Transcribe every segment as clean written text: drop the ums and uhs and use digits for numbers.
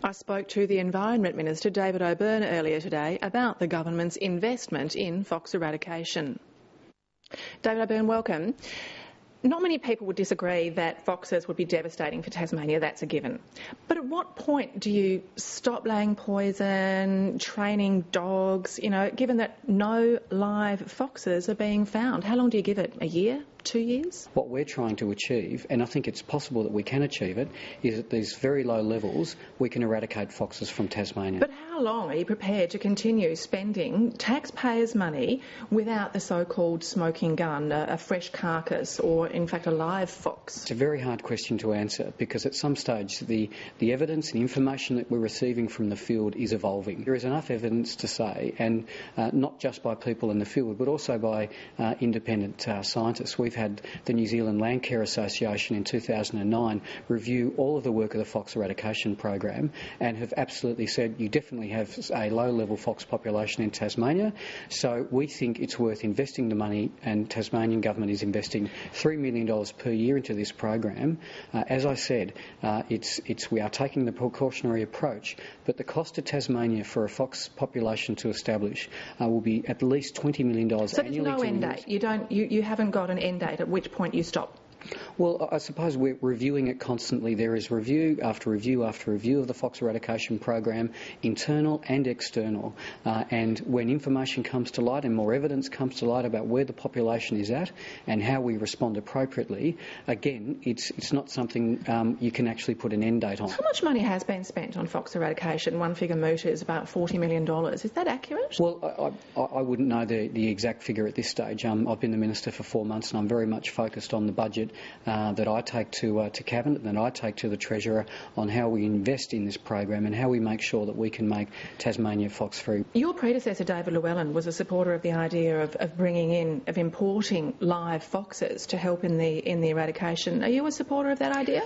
I spoke to the Environment Minister, David O'Byrne, earlier today about the government's investment in fox eradication. David O'Byrne, welcome. Not many people would disagree that foxes would be devastating for Tasmania, that's a given. But at what point do you stop laying poison, training dogs, given that no live foxes are being found? How long do you give it? A year? 2 years? What we're trying to achieve, and I think it's possible that we can achieve it, is at these very low levels we can eradicate foxes from Tasmania. But how long are you prepared to continue spending taxpayers' money without the so-called smoking gun, a fresh carcass, or in fact a live fox? It's a very hard question to answer because at some stage the evidence and information that we're receiving from the field is evolving. There is enough evidence to say, and not just by people in the field but also by independent scientists. We've had the New Zealand Land Care Association in 2009 review all of the work of the fox eradication program and have absolutely said you definitely have a low-level fox population in Tasmania. So we think it's worth investing the money, and Tasmanian government is investing $3 million per year into this program. As I said, we are taking the precautionary approach, but the cost to Tasmania for a fox population to establish will be at least $20 million annually. So there's no end date? You haven't got an end date at which point you stop? Well, I suppose we're reviewing it constantly. There is review after review after review of the fox eradication program, internal and external. And when information comes to light and more evidence comes to light about where the population is at and how we respond appropriately, again, it's not something you can actually put an end date on. How much money has been spent on fox eradication? One figure mooted is about $40 million. Is that accurate? Well, I wouldn't know the exact figure at this stage. I've been the Minister for 4 months and I'm very much focused on the budget that I take to Cabinet and that I take to the Treasurer on how we invest in this program and how we make sure that we can make Tasmania fox-free. Your predecessor, David Llewellyn, was a supporter of the idea of importing live foxes to help in the eradication. Are you a supporter of that idea?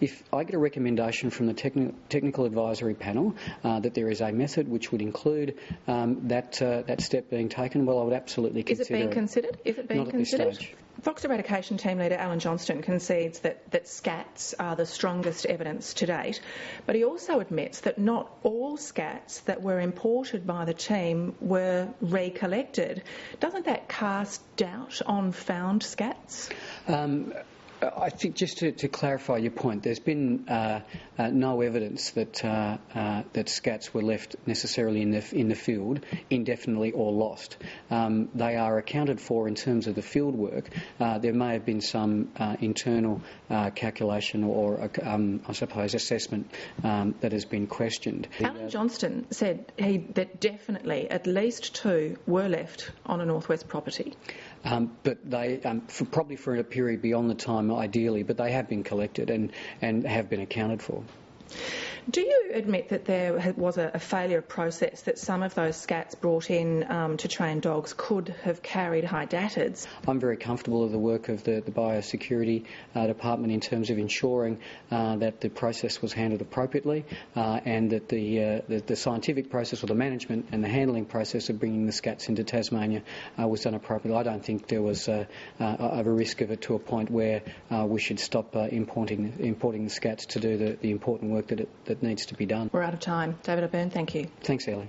If I get a recommendation from the technical advisory panel that there is a method which would include that step being taken, well, I would absolutely consider it. Is it being considered? Is it being Not considered? At this stage. Fox eradication team leader Alan Johnston concedes that scats are the strongest evidence to date, but he also admits that not all scats that were imported by the team were recollected. Doesn't that cast doubt on found scats? I think just to clarify your point, there's been no evidence that scats were left necessarily in the field indefinitely or lost. They are accounted for in terms of the field work. There may have been some internal calculation or I suppose assessment that has been questioned. Alan Johnston said that definitely at least 2 were left on a northwest property. But they probably for a period beyond the time ideally, but they have been collected and have been accounted for. Do you admit that there was a failure of process, that some of those scats brought in to train dogs could have carried hydatids? I'm very comfortable with the work of the Biosecurity Department in terms of ensuring that the process was handled appropriately and that the scientific process or the management and the handling process of bringing the scats into Tasmania was done appropriately. I don't think there was a risk of it to a point where we should stop importing the scats to do the important work that needs to be done. We're out of time. David O'Byrne, thank you. Thanks, Ellie.